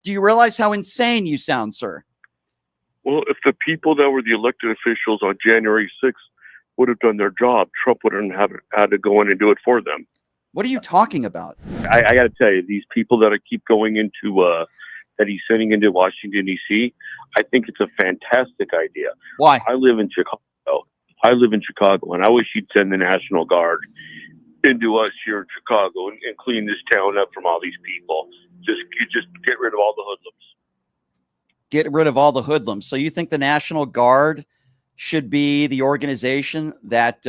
Do you realize how insane you sound, sir? Well, if the people that were the elected officials on January 6th would have done their job, Trump wouldn't have had to go in and do it for them. What are you talking about? I got to tell you, these people that keep going into that he's sending into Washington, D.C., I think it's a fantastic idea. Why? I live in Chicago. And I wish he'd send the National Guard into us here in Chicago and clean this town up from all these people. Just get rid of all the hoodlums. Get rid of all the hoodlums. So you think the National Guard should be the organization that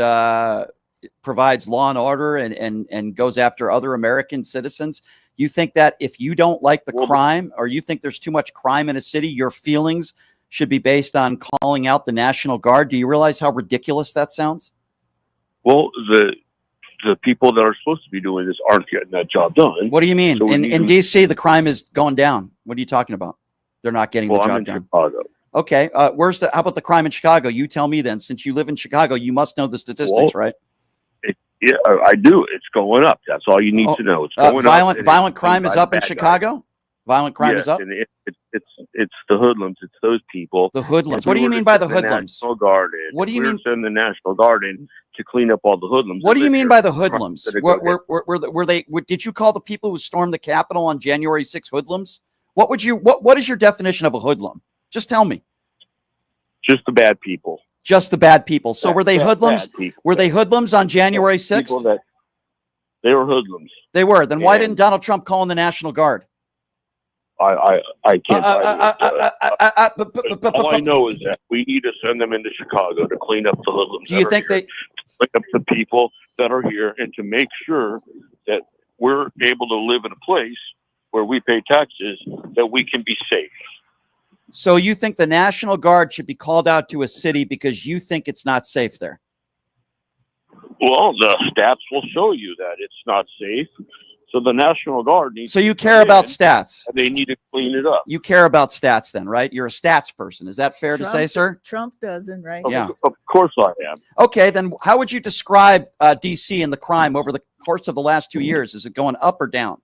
provides law and order and goes after other American citizens? You think that if you don't like the crime, or you think there's too much crime in a city, your feelings should be based on calling out the National Guard? Do you realize how ridiculous that sounds? Well, the people that are supposed to be doing this aren't getting that job done. What do you mean? So in D.C., the crime is going down. What are you talking about? They're not getting the job I'm in done. Chicago. Okay. How about the crime in Chicago? You tell me then. Since you live in Chicago, you must know the statistics, right? Yeah, I do. It's going up. That's all you need to know. It's going up. Violent it's crime is up in Chicago? Guys. Violent crime is up? And it's the hoodlums. It's those people. The hoodlums. What do you mean by the hoodlums? National Guard in. What do you mean? Send the National Guard in to clean up all the hoodlums. What do you mean by the hoodlums? Were they? Did you call the people who stormed the Capitol on January 6th hoodlums? What is your definition of a hoodlum? Just tell me. Just the bad people. Just the bad people. So were they hoodlums? Were they hoodlums on January 6th? They were hoodlums. They were. Then why didn't Donald Trump call in the National Guard? I can't. All I know is that we need to send them into Chicago to clean up the hoodlums. Do you think they clean up the people that are here, and to make sure that we're able to live in a place where we pay taxes, that we can be safe? So you think the National Guard should be called out to a city because you think it's not safe there? Well, the stats will show you that it's not safe. So the National Guard needs. So you care about stats? They need to clean it up. You care about stats, then, right? You're a stats person. Is that fair to say, sir? Trump doesn't, right? Yeah. Of course I am. Okay, then how would you describe D.C. and the crime over the course of the last 2 years? Is it going up or down?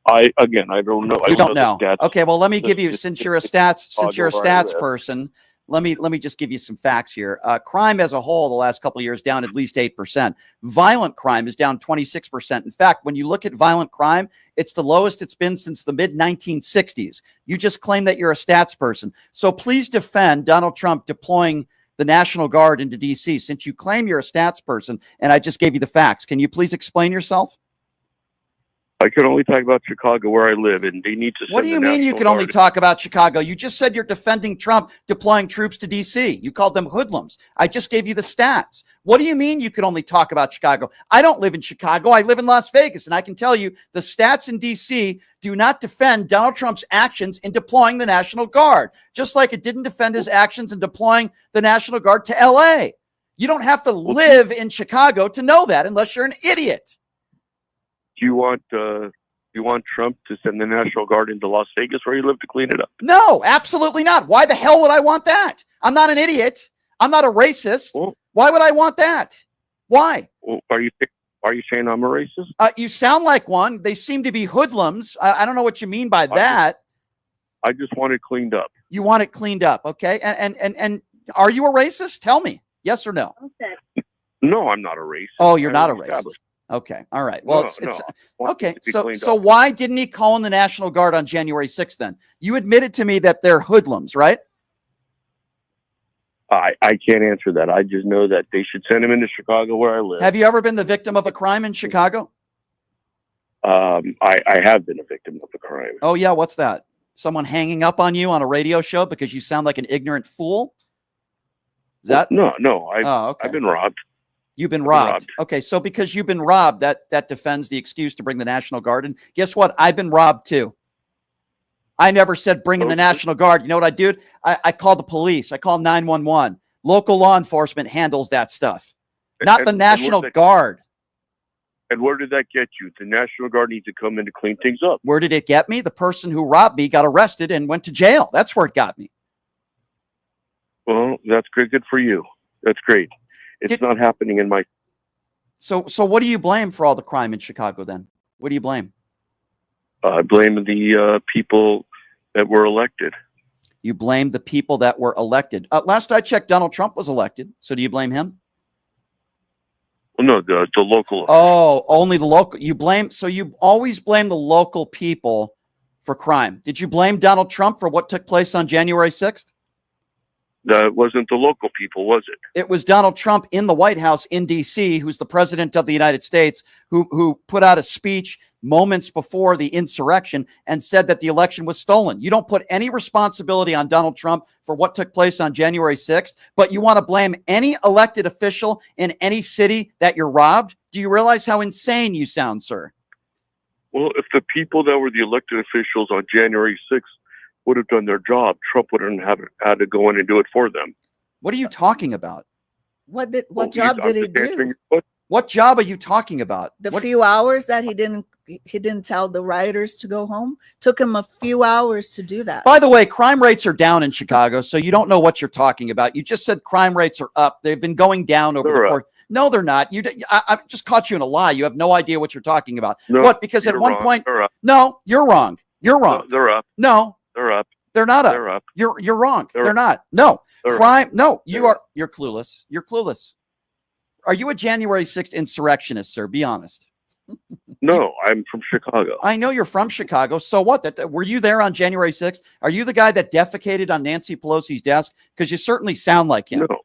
I don't know. You don't know. Okay, well, let me give you, since you're a stats person, let me just give you some facts here. Crime as a whole, the last couple of years, down at least 8%. Violent crime is down 26%. In fact, when you look at violent crime, it's the lowest it's been since the mid-1960s. You just claim that you're a stats person. So please defend Donald Trump deploying the National Guard into D.C. since you claim you're a stats person, and I just gave you the facts. Can you please explain yourself? I can only talk about Chicago where I live, and they need to. What do you mean you can only talk about Chicago? You just said you're defending Trump deploying troops to D.C. You called them hoodlums. I just gave you the stats. What do you mean you could only talk about Chicago? I don't live in Chicago. I live in Las Vegas, and I can tell you the stats in D.C. do not defend Donald Trump's actions in deploying the National Guard, just like it didn't defend his actions in deploying the National Guard to L.A. You don't have to live in Chicago to know that unless you're an idiot. Do you want Trump to send the National Guard into Las Vegas where you live to clean it up? No, absolutely not. Why the hell would I want that? I'm not an idiot. I'm not a racist. Well, why would I want that? Why? Well, are you saying I'm a racist? You sound like one. They seem to be hoodlums. I don't know what you mean by that. I just want it cleaned up. You want it cleaned up, okay? And are you a racist? Tell me, yes or no. Okay. No, I'm not a racist. Oh, you're not a racist. Okay. All right. Well, it's okay. So why didn't he call in the National Guard on January 6th then? You admitted to me that they're hoodlums, right? I can't answer that. I just know that they should send him into Chicago where I live. Have you ever been the victim of a crime in Chicago? I have been a victim of a crime. Oh, yeah. What's that? Someone hanging up on you on a radio show because you sound like an ignorant fool? Is that? No. Okay. I've been robbed. You've been robbed. Okay, so because you've been robbed, that defends the excuse to bring the National Guard in. Guess what? I've been robbed too. I never said bring in the National Guard. You know what I did? I called the police. I called 911. Local law enforcement handles that stuff, not the National Guard. And where did that get you? The National Guard needs to come in to clean things up. Where did it get me? The person who robbed me got arrested and went to jail. That's where it got me. Well, that's great. Good for you. That's great. It's not happening in my. So what do you blame for all the crime in Chicago then? What do you blame? I blame the people that were elected. You blame the people that were elected. Last I checked, Donald Trump was elected. So do you blame him? Well, no, the local. Oh, only the local. So you always blame the local people for crime. Did you blame Donald Trump for what took place on January 6th? That wasn't the local people, was it? It was Donald Trump in the White House in D.C., who's the president of the United States, who put out a speech moments before the insurrection and said that the election was stolen. You don't put any responsibility on Donald Trump for what took place on January 6th, but you want to blame any elected official in any city that you're robbed? Do you realize how insane you sound, sir? Well, if the people that were the elected officials on January 6th would have done their job, Trump wouldn't have had to go in and do it for them. What are you talking about? What job did he do? What job are you talking about? The few hours that he didn't tell the rioters to go home? Took him a few hours to do that. By the way, crime rates are down in Chicago, so you don't know what you're talking about. You just said crime rates are up. They've been going down over the course. No, they're not. I just caught you in a lie. You have no idea what you're talking about. No, what? Because at one point, no, you're wrong. You're wrong. No, they're up. No, they're up. They're not up. They're up. You're wrong. They're not. No, crime. No, you're clueless. You're clueless. Are you a January 6th insurrectionist, sir? Be honest. No, I'm from Chicago. I know you're from Chicago. So what? Were you there on January 6th? Are you the guy that defecated on Nancy Pelosi's desk? Because you certainly sound like him. No.